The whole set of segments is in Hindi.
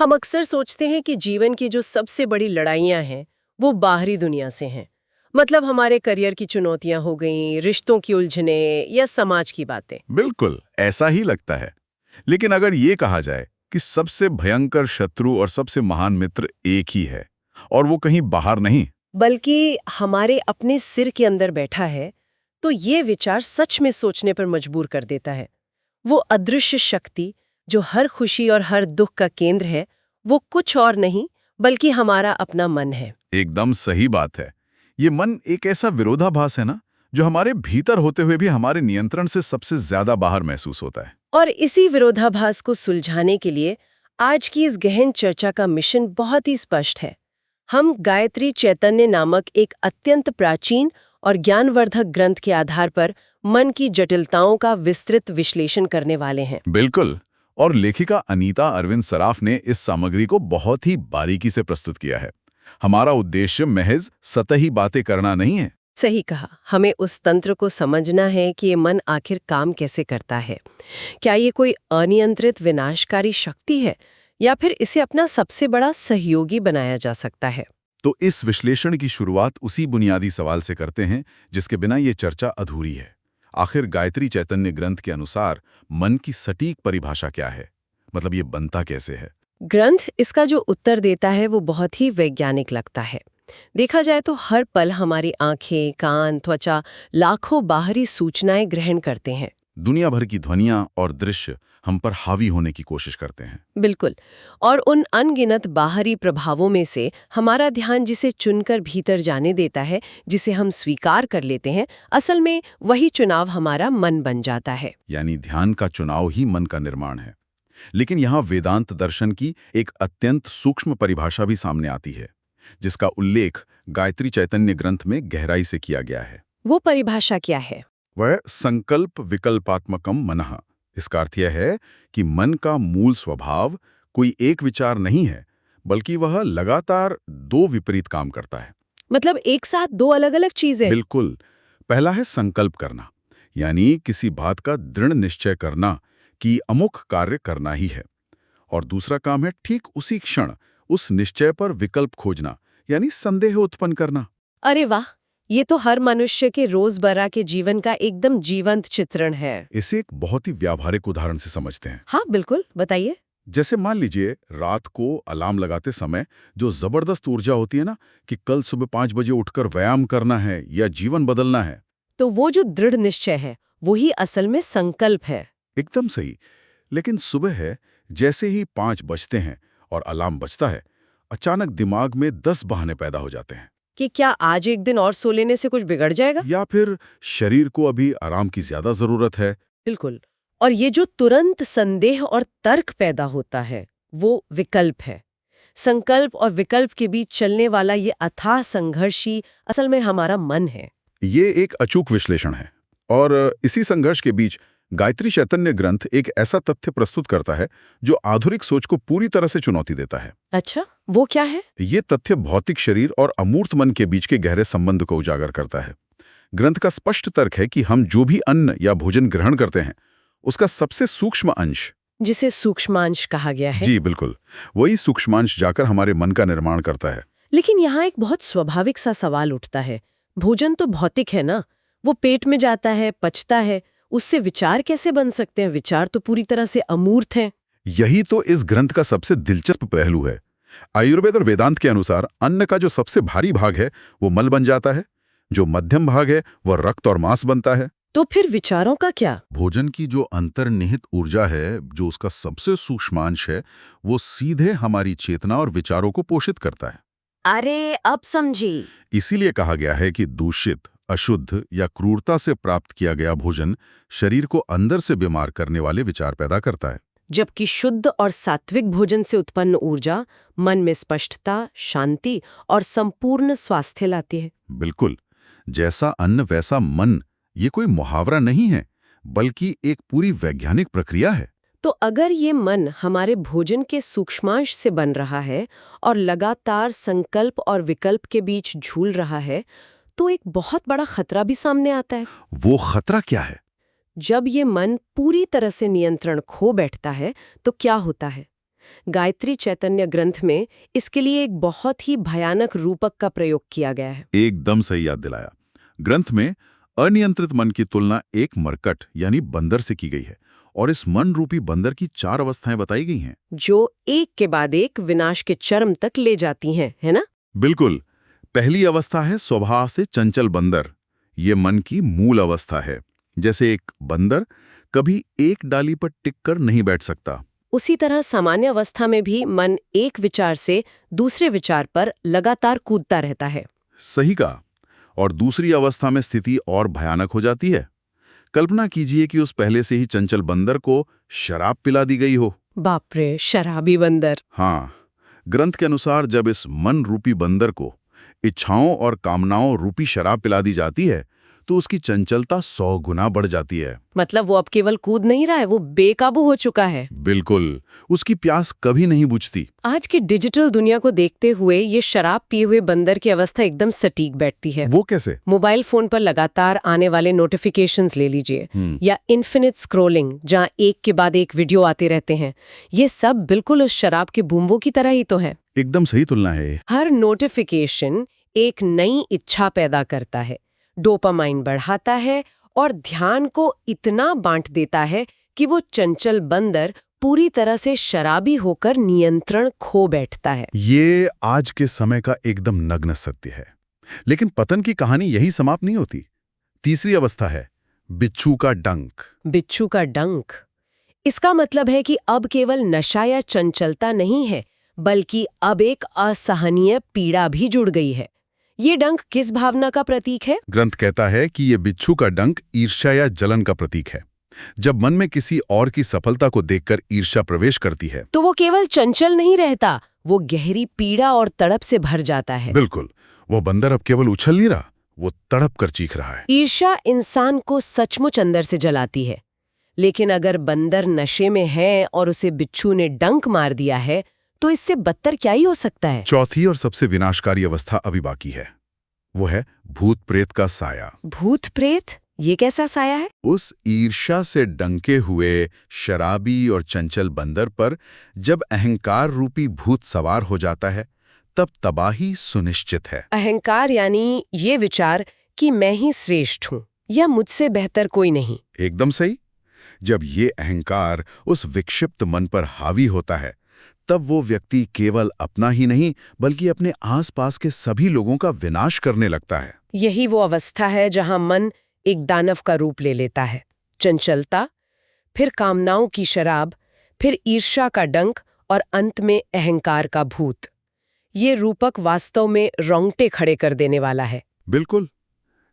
हम अक्सर सोचते हैं कि जीवन की जो सबसे बड़ी लड़ाइयाँ हैं वो बाहरी दुनिया से हैं। मतलब हमारे करियर की चुनौतियाँ हो गईं, रिश्तों की उलझने या समाज की बातें। बिल्कुल ऐसा ही लगता है। लेकिन अगर ये कहा जाए कि सबसे भयंकर शत्रु और सबसे महान मित्र एक ही है और वो कहीं बाहर नहीं। बल्कि हमारे अपने सिर के अंदर बैठा है, तो ये विचार सच में सोचने पर मजबूर कर देता है। वो अदृश्य शक्ति जो हर खुशी और हर दुख का केंद्र है, वो कुछ और नहीं बल्कि हमारा अपना मन है। एकदम सही बात है। ये मन एक ऐसा विरोधाभास है ना, जो हमारे भीतर होते हुए भी हमारे नियंत्रण से सबसे ज्यादा बाहर महसूस होता है। और इसी विरोधाभास को सुलझाने के लिए आज की इस गहन चर्चा का मिशन बहुत ही स्पष्ट है। हम गायत्री चैतन्य नामक एक अत्यंत प्राचीन और ज्ञानवर्धक ग्रंथ के आधार पर मन की जटिलताओं का विस्तृत विश्लेषण करने वाले हैं। बिल्कुल। और लेखिका अनीता अरविंद सराफ ने इस सामग्री को बहुत ही बारीकी से प्रस्तुत किया है। हमारा उद्देश्य महज सतही बातें करना नहीं है। सही कहा, हमें उस तंत्र को समझना है कि ये मन आखिर काम कैसे करता है। क्या ये कोई अनियंत्रित विनाशकारी शक्ति है या फिर इसे अपना सबसे बड़ा सहयोगी बनाया जा सकता है। तो इस विश्लेषण की शुरुआत उसी बुनियादी सवाल से करते हैं जिसके बिना ये चर्चा अधूरी है। आखिर गायत्री चैतन्य ग्रंथ के अनुसार मन की सटीक परिभाषा क्या है? मतलब ये बनता कैसे है? ग्रंथ इसका जो उत्तर देता है वो बहुत ही वैज्ञानिक लगता है। देखा जाए तो हर पल हमारी आंखें, कान, त्वचा लाखों बाहरी सूचनाएं ग्रहण करते हैं। दुनिया भर की ध्वनियां और दृश्य हम पर हावी होने की कोशिश करते हैं। बिल्कुल। और उन अनगिनत बाहरी प्रभावों में से हमारा ध्यान जिसे चुनकर भीतर जाने देता है, जिसे हम स्वीकार कर लेते हैं, असल में वही चुनाव हमारा मन बन जाता है। यानी ध्यान का चुनाव ही मन का निर्माण है। लेकिन यहाँ वेदांत दर्शन की एक अत्यंत सूक्ष्म परिभाषा भी सामने आती है, जिसका उल्लेख गायत्री चैतन्य ग्रंथ में गहराई से किया गया है। वो परिभाषा क्या है? वह संकल्प विकल्पात्मकम मनः। इसका अर्थ यह है कि मन का मूल स्वभाव कोई एक विचार नहीं है, बल्कि वह लगातार दो विपरीत काम करता है। मतलब एक साथ दो अलग अलग चीजें? बिल्कुल। पहला है संकल्प करना, यानी किसी बात का दृढ़ निश्चय करना कि अमुक कार्य करना ही है। और दूसरा काम है ठीक उसी क्षण उस निश्चय पर विकल्प खोजना, यानी संदेह उत्पन्न करना। अरे वाह, ये तो हर मनुष्य के रोजमर्रा के जीवन का एकदम जीवंत चित्रण है। इसे एक बहुत ही व्यावहारिक उदाहरण से समझते हैं। हाँ बिल्कुल, बताइए। जैसे मान लीजिए रात को अलार्म लगाते समय जो जबरदस्त ऊर्जा होती है ना, कि कल सुबह 5 बजे उठकर व्यायाम करना है या जीवन बदलना है। तो वो जो दृढ़ निश्चय है वही असल में संकल्प है। एकदम सही। लेकिन सुबह है, जैसे ही 5 बजते हैं और अलार्म बजता है, अचानक दिमाग में 10 बहाने पैदा हो जाते हैं। कि क्या आज एक दिन और सो लेने से कुछ बिगड़ जाएगा? या फिर शरीर को अभी आराम की ज्यादा जरूरत है। बिल्कुल। और ये जो तुरंत संदेह और तर्क पैदा होता है वो विकल्प है। संकल्प और विकल्प के बीच चलने वाला ये अथाह संघर्ष ही असल में हमारा मन है। ये एक अचूक विश्लेषण है। और इसी संघर्ष के बीच गायत्री चैतन्य ग्रंथ एक ऐसा तथ्य प्रस्तुत करता है जो आधुनिक सोच को पूरी तरह से चुनौती देता है। अच्छा, वो क्या है? ये तथ्य भौतिक शरीर और अमूर्त मन के बीच के गहरे संबंध को उजागर करता है। ग्रंथ का स्पष्ट तर्क है कि हम जो भी अन्न या भोजन ग्रहण करते हैं, उसका सबसे सूक्ष्म अंश, जिसे सूक्ष्मांश कहा गया है। जी बिल्कुल, वही सूक्ष्मांश जाकर हमारे मन का निर्माण करता है। लेकिन यहाँ एक बहुत स्वाभाविक सा सवाल उठता है। भोजन तो भौतिक है ना, वो पेट में जाता है, पचता है, उससे विचार कैसे बन सकते हैं? विचार तो पूरी तरह से अमूर्त हैं। यही तो इस ग्रंथ का सबसे दिलचस्प पहलू है। आयुर्वेद और वेदांत के अनुसार अन्न का जो सबसे भारी भाग है वो मल बन जाता है, जो मध्यम भाग है वह रक्त और मांस बनता है। तो फिर विचारों का क्या? भोजन की जो अंतर्निहित ऊर्जा है, जो उसका सबसे सूक्ष्मांश है, वो सीधे हमारी चेतना और विचारों को पोषित करता है। अरे अब समझी। इसीलिए कहा गया है कि दूषित, अशुद्ध या क्रूरता से प्राप्त किया गया भोजन शरीर को अंदर से बीमार करने वाले विचार पैदा करता है, जबकि शुद्ध और सात्विक भोजन से उत्पन्न ऊर्जा मन में स्पष्टता, शांति और संपूर्ण स्वास्थ्य लाती है। बिल्कुल। जैसा अन्न वैसा मन, ये कोई मुहावरा नहीं है, बल्कि एक पूरी वैज्ञानिक प्रक्रिया है। तो अगर ये मन हमारे भोजन के सूक्ष्मांश से बन रहा है और लगातार संकल्प और विकल्प के बीच झूल रहा है, तो एक बहुत बड़ा खतरा भी सामने आता है। वो खतरा क्या है? जब ये मन पूरी तरह से नियंत्रण खो बैठता है तो क्या होता है? गायत्री चैतन्य ग्रंथ में इसके लिए एक बहुत ही भयानक रूपक का प्रयोग किया गया है। एकदम सही याद दिलाया। ग्रंथ में अनियंत्रित मन की तुलना एक मरकट यानी बंदर से की गई है और इस मन रूपी बंदर की 4 अवस्थाएं बताई गई हैं। जो एक के बाद एक विनाश के चरम तक ले जाती हैं, है ना? बिल्कुल। पहली अवस्था है स्वभाव से चंचल बंदर। ये मन की मूल अवस्था है। जैसे एक बंदर कभी एक डाली पर टिक कर नहीं बैठ सकता। उसी तरह सामान्य अवस्था में भी मन एक विचार से दूसरे विचार पर लगातार कूदता रहता है। सही कहा। और दूसरी अवस्था में स्थिति और भयानक हो जाती है। कल्पना कीजिए कि उस पहले से ही चंचल बंदर को शराब पिला दी गई हो। बाप रे, शराबी बंदर! हाँ, ग्रंथ के अनुसार जब इस मन रूपी बंदर को इच्छाओं और कामनाओं रूपी शराब पिला दी जाती है तो उसकी चंचलता 100 गुना बढ़ जाती है। मतलब वो अब केवल कूद नहीं रहा है, वो बेकाबू हो चुका है। बिल्कुल, उसकी प्यास कभी नहीं बुझती। आज की डिजिटल दुनिया को देखते हुए ये शराब पिए हुए बंदर की अवस्था एकदम सटीक बैठती है। वो कैसे? मोबाइल फोन पर लगातार आने वाले नोटिफिकेशंस ले लीजिए, या इन्फिनिट स्क्रॉलिंग जहाँ एक के बाद एक वीडियो आते रहते हैं। ये सब बिल्कुल उस शराब के बूंदों की तरह ही तो है। एकदम सही तुलना है। हर नोटिफिकेशन एक नई इच्छा पैदा करता है, डोपामाइन बढ़ाता है और ध्यान को इतना बांट देता है कि वो चंचल बंदर पूरी तरह से शराबी होकर नियंत्रण खो बैठता है। ये आज के समय का एकदम नग्न सत्य है। लेकिन पतन की कहानी यही समाप्त नहीं होती। तीसरी अवस्था है बिच्छू का डंक। बिच्छू का डंक। इसका मतलब है कि अब केवल नशा या चंचलता नहीं है, बल्कि अब एक असहनीय पीड़ा भी जुड़ गई है। ये डंक किस भावना का प्रतीक है? ग्रंथ कहता है कि ये बिच्छू का डंक ईर्ष्या या जलन का प्रतीक है। जब मन में किसी और की सफलता को देखकर ईर्ष्या प्रवेश करती है तो वो केवल चंचल नहीं रहता, वो गहरी पीड़ा और तड़प से भर जाता है। बिल्कुल, वो बंदर अब केवल उछल नहीं रहा, वो तड़प कर चीख रहा है। ईर्ष्या इंसान को सचमुच अंदर से जलाती है। लेकिन अगर बंदर नशे में है और उसे बिच्छू ने डंक मार दिया है तो इससे बदतर क्या ही हो सकता है? चौथी और सबसे विनाशकारी अवस्था अभी बाकी है। वो है भूत प्रेत का साया। भूत प्रेत? ये कैसा साया है? उस ईर्ष्या से डंके हुए शराबी और चंचल बंदर पर जब अहंकार रूपी भूत सवार हो जाता है तब तबाही सुनिश्चित है। अहंकार यानी ये विचार कि मैं ही श्रेष्ठ हूँ या मुझसे बेहतर कोई नहीं। एकदम सही। जब ये अहंकार उस विक्षिप्त मन पर हावी होता है तब वो व्यक्ति केवल अपना ही नहीं बल्कि अपने आसपास के सभी लोगों का विनाश करने लगता है। यही वो अवस्था है जहां मन एक दानव का रूप ले लेता है। चंचलता, फिर कामनाओं की शराब, फिर ईर्ष्या का डंक और अंत में अहंकार का भूत। ये रूपक वास्तव में रोंगटे खड़े कर देने वाला है। बिल्कुल,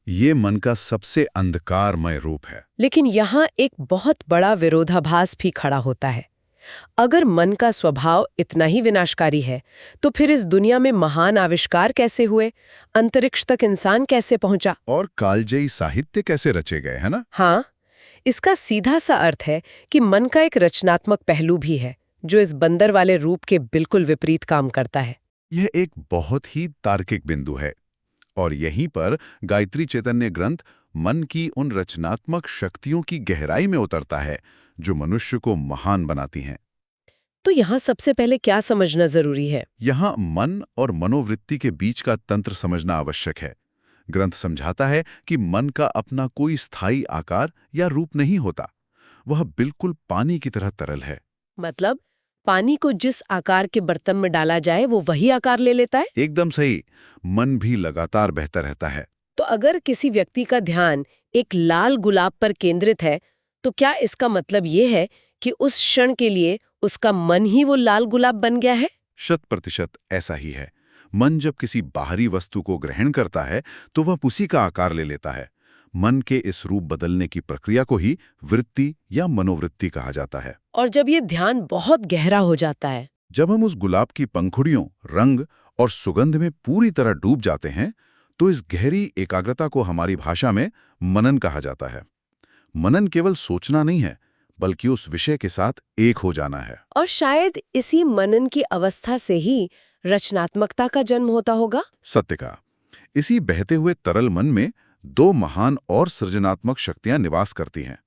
ये मन का सबसे अंधकारमय रूप है। लेकिन यहाँ एक बहुत बड़ा विरोधाभास भी खड़ा होता है। अगर मन का स्वभाव इतना ही विनाशकारी है तो फिर इस दुनिया में महान आविष्कार कैसे हुए, अंतरिक्ष तक इंसान कैसे पहुंचा और कालजयी साहित्य कैसे रचे गए, है ना? हाँ, इसका सीधा सा अर्थ है कि मन का एक रचनात्मक पहलू भी है जो इस बंदर वाले रूप के बिल्कुल विपरीत काम करता है। यह एक बहुत ही तार्किक बिंदु है और यहीं पर गायत्री चैतन्य ग्रंथ मन की उन रचनात्मक शक्तियों की गहराई में उतरता है जो मनुष्य को महान बनाती हैं। तो यहाँ सबसे पहले क्या समझना जरूरी है? यहाँ मन और मनोवृत्ति के बीच का तंत्र समझना आवश्यक है। ग्रंथ समझाता है कि मन का अपना कोई स्थायी आकार या रूप नहीं होता, वह बिल्कुल पानी की तरह तरल है। मतलब पानी को जिस आकार के बर्तन में डाला जाए वो वही आकार ले लेता है? एकदम सही। मन भी लगातार बहता रहता है। तो अगर किसी व्यक्ति का ध्यान एक लाल गुलाब पर केंद्रित है तो क्या इसका मतलब ये है कि उस क्षण के लिए उसका मन ही वो लाल गुलाब बन गया है? 100% ऐसा ही है। मन जब किसी बाहरी वस्तु को ग्रहण करता है तो वह उसी का आकार ले लेता है। मन के इस रूप बदलने की प्रक्रिया को ही वृत्ति या मनोवृत्ति कहा जाता है। और जब ये ध्यान बहुत गहरा हो जाता है, जब हम उस गुलाब की पंखुड़ियों, रंग और सुगंध में पूरी तरह डूब जाते हैं तो इस गहरी एकाग्रता को हमारी भाषा में मनन कहा जाता है। मनन केवल सोचना नहीं है बल्कि उस विषय के साथ एक हो जाना है। और शायद इसी मनन की अवस्था से ही रचनात्मकता का जन्म होता होगा। सत्य का इसी बहते हुए तरल मन में 2 महान और सृजनात्मक शक्तियां निवास करती हैं।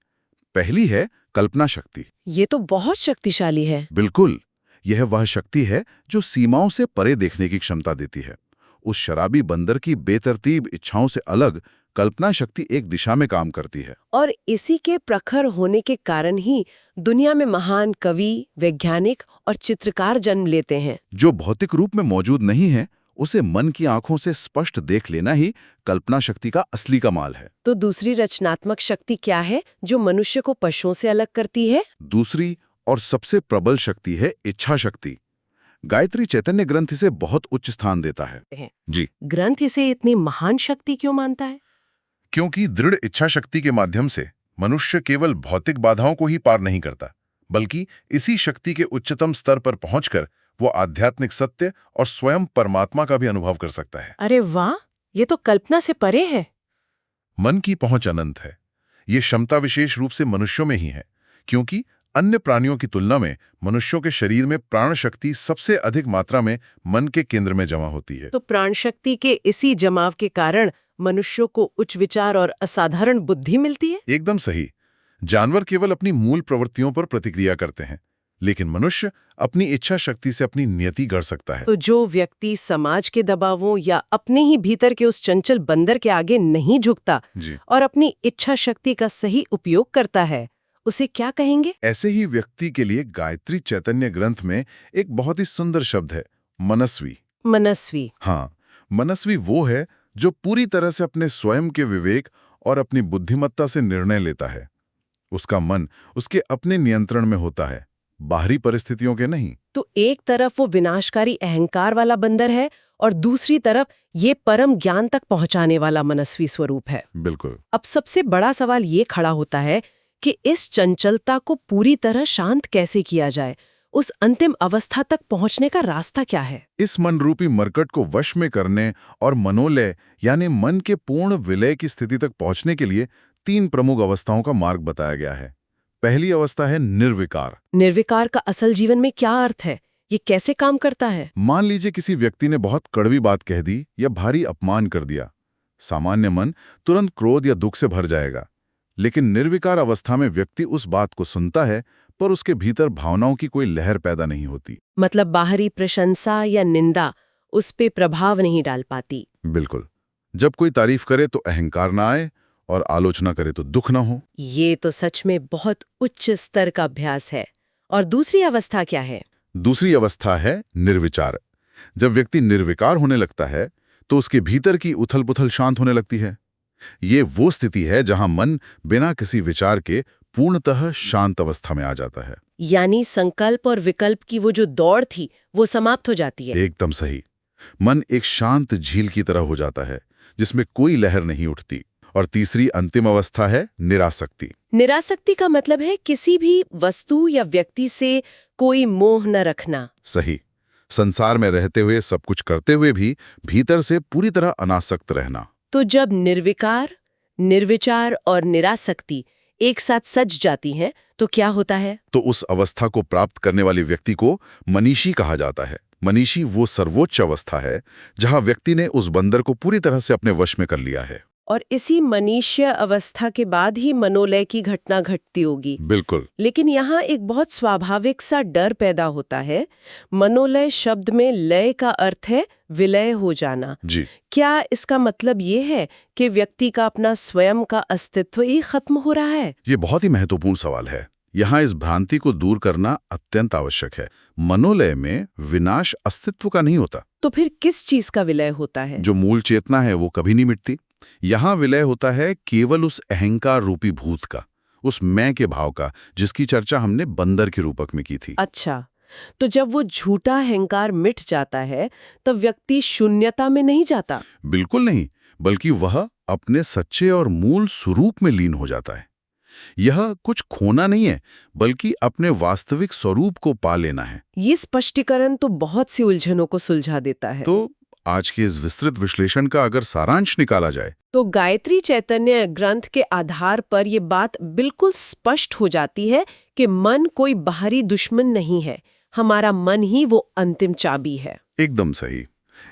पहली है कल्पना शक्ति। ये तो बहुत शक्तिशाली है। बिल्कुल, यह वह शक्ति है जो सीमाओं से परे देखने की क्षमता देती है। उस शराबी बंदर की बेतरतीब इच्छाओं से अलग कल्पना शक्ति एक दिशा में काम करती है। और इसी के प्रखर होने के कारण ही दुनिया में महान कवि, वैज्ञानिक और चित्रकार जन्म लेते हैं। जो भौतिक रूप में मौजूद नहीं है, उसे मन की आंखों से स्पष्ट देख लेना ही कल्पना शक्ति का असली कमाल है। तो दूसरी रचनात्मक शक्ति क्या है जो मनुष्य को पशुओं से अलग करती है? दूसरी और सबसे प्रबल शक्ति है इच्छा शक्ति। गायत्री चैतन्य ग्रंथ इसे बहुत उच्च स्थान देता है। जी, ग्रंथ इसे इतनी महान शक्ति क्यों मानता है? क्योंकि दृढ़ इच्छा शक्ति के माध्यम से मनुष्य केवल भौतिक बाधाओं को ही पार नहीं करता, बल्कि इसी शक्ति के उच्चतम स्तर पर पहुंचकर वो आध्यात्मिक सत्य और स्वयं परमात्मा का भी अनुभव कर सकता है। अरे वाह, ये तो कल्पना से परे है। मन की पहुंच अनंत है। ये क्षमता विशेष रूप से मनुष्यों में ही है, क्योंकि अन्य प्राणियों की तुलना में मनुष्यों के शरीर में प्राण शक्ति सबसे अधिक मात्रा में मन के केंद्र में जमा होती है। तो प्राण शक्ति के इसी जमाव के कारण मनुष्यों को उच्च विचार और असाधारण बुद्धि मिलती है। एकदम सही। जानवर केवल अपनी मूल प्रवृत्तियों पर प्रतिक्रिया करते हैं, लेकिन मनुष्य अपनी इच्छा शक्ति से अपनी नियति गढ़ सकता है। तो जो व्यक्ति समाज के दबावों या अपने ही भीतर के उस चंचल बंदर के आगे नहीं झुकता जी। और अपनी इच्छा शक्ति का सही उपयोग करता है, उसे क्या कहेंगे? ऐसे ही व्यक्ति के लिए गायत्री चैतन्य ग्रंथ में एक बहुत ही सुंदर शब्द है, मनस्वी। मनस्वी। हाँ, मनस्वी वो है जो पूरी तरह से अपने स्वयं के विवेक और अपनी बुद्धिमत्ता से निर्णय लेता है। उसका मन उसके अपने नियंत्रण में होता है, बाहरी परिस्थितियों के नहीं। तो एक तरफ वो विनाशकारी अहंकार वाला बंदर है और दूसरी तरफ ये परम ज्ञान तक पहुंचाने वाला मनस्वी स्वरूप है। बिल्कुल। अब सबसे बड़ा सवाल ये खड़ा होता है कि इस चंचलता को पूरी तरह शांत कैसे किया जाए? उस अंतिम अवस्था तक पहुंचने का रास्ता क्या है? इस मन रूपी मरकट को वश में करने और मनोलय यानी मन के पूर्ण विलय की स्थिति तक पहुंचने के लिए 3 प्रमुख अवस्थाओं का मार्ग बताया गया है। पहली अवस्था है निर्विकार। निर्विकार का असल जीवन में क्या अर्थ है? ये कैसे काम करता है? मान लीजिए किसी व्यक्ति ने बहुत कड़वी बात कह दी या भारी अपमान कर दिया। सामान्य मन तुरंत क्रोध या दुख से भर जाएगा, लेकिन निर्विकार अवस्था में व्यक्ति उस बात को सुनता है, पर उसके भीतर भावनाओं की कोई लहर पैदा नहीं होती। मतलब बाहरी प्रशंसा या निंदा उस पे प्रभाव नहीं डाल पाती। बिल्कुल। जब कोई तारीफ करे तो अहंकार ना आए और आलोचना करे तो दुख ना हो। ये तो सच में बहुत उच्च स्तर का अभ्यास है। और दूसरी अवस्था क्या है? दूसरी अवस्था है निर्विचार। जब व्यक्ति निर्विकार होने लगता है तो उसके भीतर की उथल-पुथल शांत होने लगती है। ये वो स्थिति है जहां मन बिना किसी विचार के पूर्णतः शांत अवस्था में आ जाता है। यानी संकल्प और विकल्प की वो जो दौड़ थी वो समाप्त हो जाती है। एकदम सही। मन एक शांत झील की तरह हो जाता है जिसमें कोई लहर नहीं उठती। और तीसरी अंतिम अवस्था है निरासक्ति। निरासक्ति का मतलब है किसी भी वस्तु या व्यक्ति से कोई मोह न रखना। सही। संसार में रहते हुए, सब कुछ करते हुए भी भीतर से पूरी तरह अनासक्त रहना। तो जब निर्विकार, निर्विचार और निरासक्ति एक साथ सज जाती हैं, तो क्या होता है? तो उस अवस्था को प्राप्त करने वाले व्यक्ति को मनीषी कहा जाता है। मनीषी वो सर्वोच्च अवस्था है जहां व्यक्ति ने उस बंदर को पूरी तरह से अपने वश में कर लिया है। और इसी मनीष्य अवस्था के बाद ही मनोलय की घटना घटती होगी। बिल्कुल। लेकिन यहाँ एक बहुत स्वाभाविक सा डर पैदा होता है। मनोलय शब्द में लय का अर्थ है विलय हो जाना। जी। क्या इसका मतलब ये है कि व्यक्ति का अपना स्वयं का अस्तित्व ही खत्म हो रहा है? ये बहुत ही महत्वपूर्ण सवाल है। यहाँ इस भ्रांति को दूर करना अत्यंत आवश्यक है। मनोलय में विनाश अस्तित्व का नहीं होता। तो फिर किस चीज का विलय होता है? जो मूल चेतना है वो कभी नहीं मिटती। यहाँ विलय होता है केवल उस अहंकार रूपी भूत का, उस मैं के भाव का, जिसकी चर्चा हमने बंदर के रूपक में की थी। अच्छा, तो जब वो झूठा अहंकार मिट जाता है तो व्यक्ति शून्यता में नहीं जाता? बिल्कुल नहीं, बल्कि वह अपने सच्चे और मूल स्वरूप में लीन हो जाता है। यह कुछ खोना नहीं है, बल्कि अपने वास्तविक स्वरूप को पा लेना है। ये स्पष्टीकरण तो बहुत सी उलझनों को सुलझा देता है। तो आज के इस विस्तृत विश्लेषण का अगर सारांश निकाला जाए तो गायत्री चैतन्य ग्रंथ के आधार पर ये बात बिल्कुल स्पष्ट हो जाती है कि मन कोई बाहरी दुश्मन नहीं है, हमारा मन ही वो अंतिम चाबी है। एकदम सही।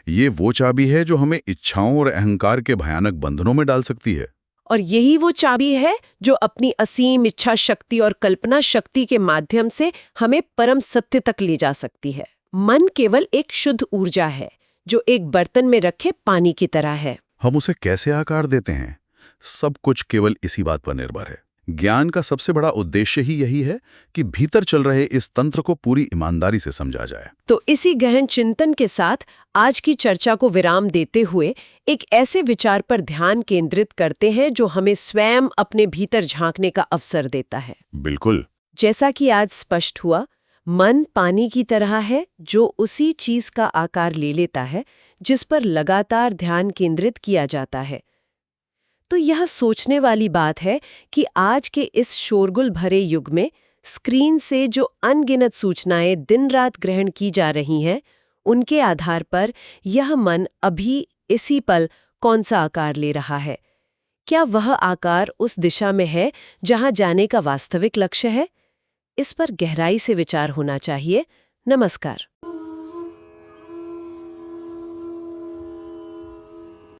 ये वो चाबी है जो हमें इच्छाओं और अहंकार के भयानक बंधनों में डाल सकती है। और यही वो चाबी है जो अपनी असीम इच्छा शक्ति और कल्पना शक्ति के माध्यम से हमें परम सत्य तक ले जा सकती है। मन केवल एक शुद्ध ऊर्जा है जो एक बर्तन में रखे पानी की तरह है। हम उसे कैसे आकार देते हैं, सब कुछ केवल इसी बात पर निर्भर है। ज्ञान का सबसे बड़ा उद्देश्य ही यही है कि भीतर चल रहे इस तंत्र को पूरी ईमानदारी से समझा जाए। तो इसी गहन चिंतन के साथ आज की चर्चा को विराम देते हुए एक ऐसे विचार पर ध्यान केंद्रित करते हैं जो हमें स्वयं अपने भीतर झांकने का अवसर देता है। बिल्कुल। जैसा कि आज स्पष्ट हुआ, मन पानी की तरह है जो उसी चीज का आकार ले लेता है जिस पर लगातार ध्यान केंद्रित किया जाता है। तो यह सोचने वाली बात है कि आज के इस शोरगुल भरे युग में स्क्रीन से जो अनगिनत सूचनाएं दिन रात ग्रहण की जा रही हैं, उनके आधार पर यह मन अभी इसी पल कौन सा आकार ले रहा है? क्या वह आकार उस दिशा में है जहां जाने का वास्तविक लक्ष्य है? इस पर गहराई से विचार होना चाहिए। नमस्कार।